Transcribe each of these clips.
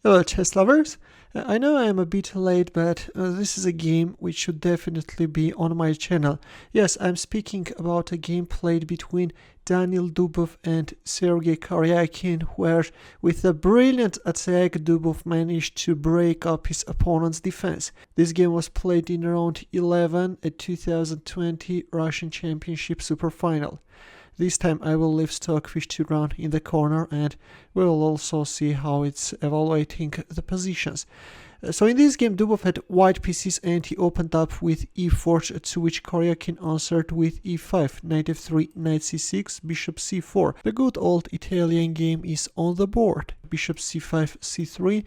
Hello chess lovers! I know I am a bit late, but this is a game which should definitely be on my channel. Yes, I'm speaking about a game played between Daniil Dubov and Sergey Karjakin, where with a brilliant attack Dubov managed to break up his opponent's defense. This game was played in round 11 at 2020 Russian Championship Superfinal. This time I will leave Stockfish to run in the corner, and we will also see how it's evaluating the positions. So in this game Dubov had white pieces and he opened up with e4, to which Karjakin answered with e5, Nf3 Nc6, bishop c4. The good old Italian game is on the board. Bishop c5, c3,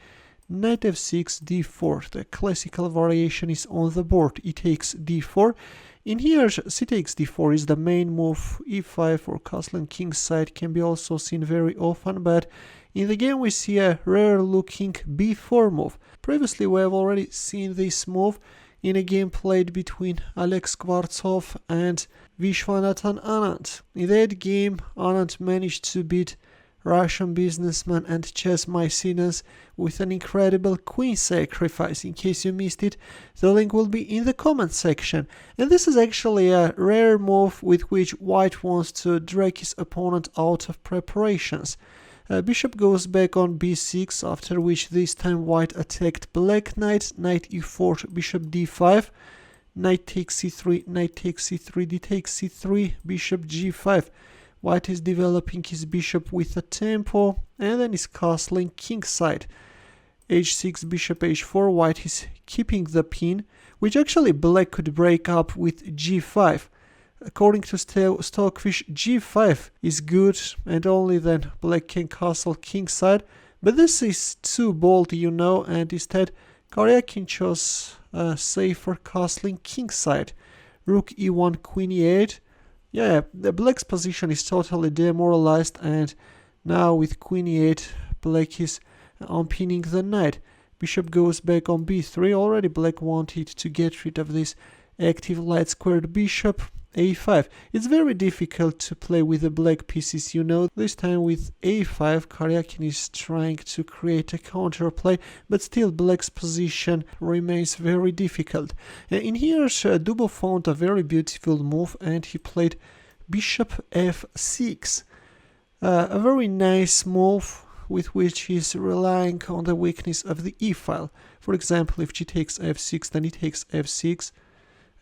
knight f6, d4. The classical variation is on the board. E takes d4. In here, c takes d4 is the main move. e5 or castle king side can be also seen very often, but in the game we see a rare looking b4 move. Previously we have already seen this move in a game played between Alex Skvartsov and Vishwanathan Anand. In that game, Anand managed to beat Russian businessman and chess Mycenas with an incredible queen sacrifice. In case you missed it, the link will be in the comment section. And this is actually a rare move with which white wants to drag his opponent out of preparations. Bishop goes back on b6, after which this time white attacked black knight, knight e4, bishop d5, knight takes c3, knight takes c3, d takes c3, bishop g5. White is developing his bishop with a tempo, and then is castling king side. h6, bishop h4, white is keeping the pin, which actually black could break up with g5. According to Stockfish, g5 is good, and only then black can castle king side. But this is too bold, you know, and instead Karjakin chose a safer castling king side. Rook e1, queen e8. Yeah, the black's position is totally demoralized, and now with queen e8, black is unpinning the knight. Bishop goes back on b3. Already black wanted to get rid of this active light squared bishop. a5. It's very difficult to play with the black pieces, you know. This time with a5, Karjakin is trying to create a counterplay, but still black's position remains very difficult. In here, Dubov found a very beautiful move, and he played bishop f6. A very nice move with which he's relying on the weakness of the e file. For example, if g takes f6, then he takes f6.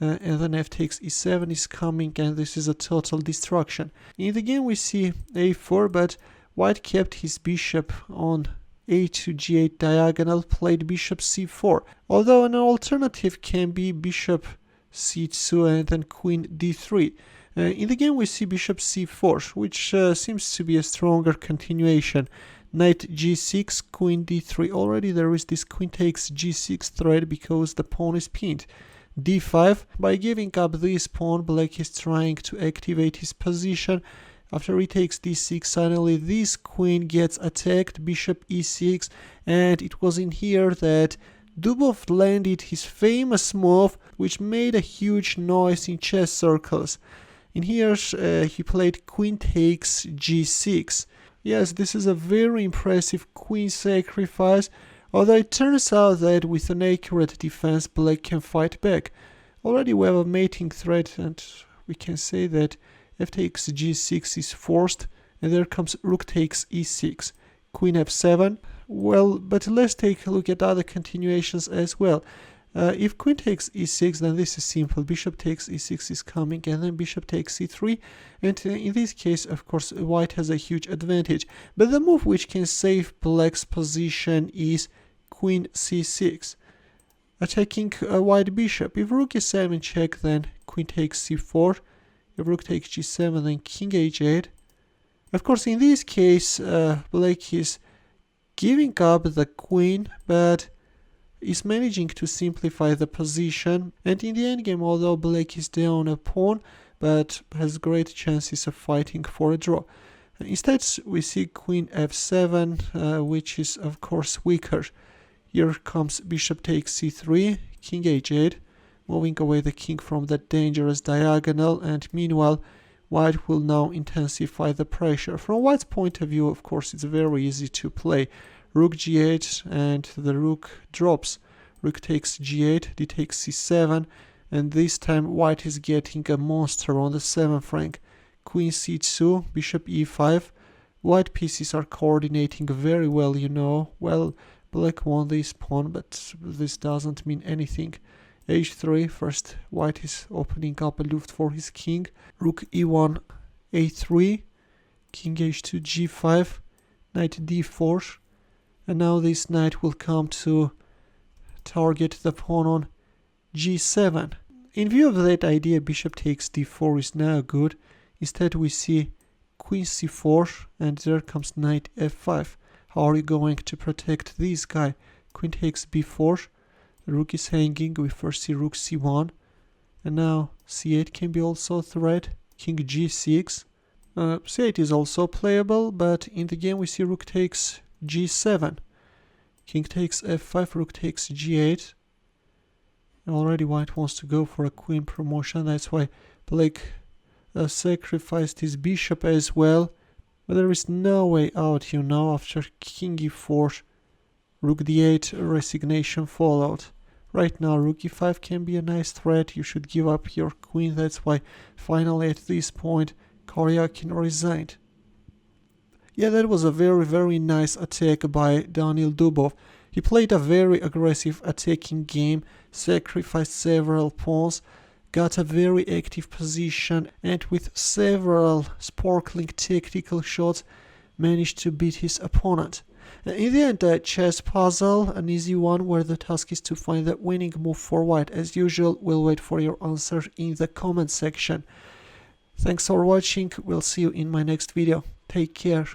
And then f takes e7 is coming, and this is a total destruction. In the game we see a4, but white kept his bishop on a2 g8 diagonal, played bishop c4. Although an alternative can be bishop c2 and then queen d3. In the game we see bishop c4, which seems to be a stronger continuation. Knight g6, queen d3. Already there is this queen takes g6 threat because the pawn is pinned. d5. By giving up this pawn, black is trying to activate his position. After he takes d6, suddenly this queen gets attacked, bishop e6, and it was in here that Dubov landed his famous move, which made a huge noise in chess circles. In here he played queen takes g6. Yes, this is a very impressive queen sacrifice, although it turns out that with an accurate defense, black can fight back. Already we have a mating threat, and we can say that f takes g6 is forced, and there comes rook takes e6, queen f7. Well, but let's take a look at other continuations as well. If queen takes e6, then this is simple. Bishop takes e6 is coming, and then bishop takes c3. And in this case, of course, white has a huge advantage. But the move which can save black's position is queen c6, attacking a white bishop. If rook e7 check, then queen takes c4. If rook takes g7, then king h8. Of course, in this case, black is giving up the queen, but is managing to simplify the position, and in the endgame, although black is down a pawn, but has great chances of fighting for a draw. Instead, we see queen f7, which is of course weaker. Here comes bishop takes c3, king h8, moving away the king from that dangerous diagonal, and meanwhile, white will now intensify the pressure. From white's point of view, of course, it's very easy to play Rook G8 and the rook drops. Rook takes G8, D takes C7, and this time white is getting a monster on the 7th rank. Queen C2, bishop E5. White pieces are coordinating very well, you know. Well, black won this pawn, but this doesn't mean anything. H3, first white is opening up a loop for his king. Rook E1, A3, king H2, G5, knight D4, and now this knight will come to target the pawn on G7. In view of that idea, bishop takes D4 is now good. Instead we see Queen C4 and there comes knight F5. How are you going to protect this guy? Queen takes B4, the rook is hanging, we first see rook C1, and now C8 can be also a threat, king G6. C8 is also playable, but in the game we see rook takes G7, king takes F5, rook takes G8. And already white wants to go for a queen promotion, that's why black sacrificed his bishop as well. But there is no way out, you know. After king e4, rook d8, resignation followed. Right now rook e5 can be a nice threat, you should give up your queen, that's why finally at this point Karjakin resigned. Yeah, that was a very nice attack by Daniil Dubov. He played a very aggressive attacking game, sacrificed several pawns, got a very active position, and with several sparkling tactical shots managed to beat his opponent. In the end, a chess puzzle, an easy one where the task is to find the winning move for white. As usual, we'll wait for your answer in the comment section. Thanks for watching, we'll see you in my next video. Take care.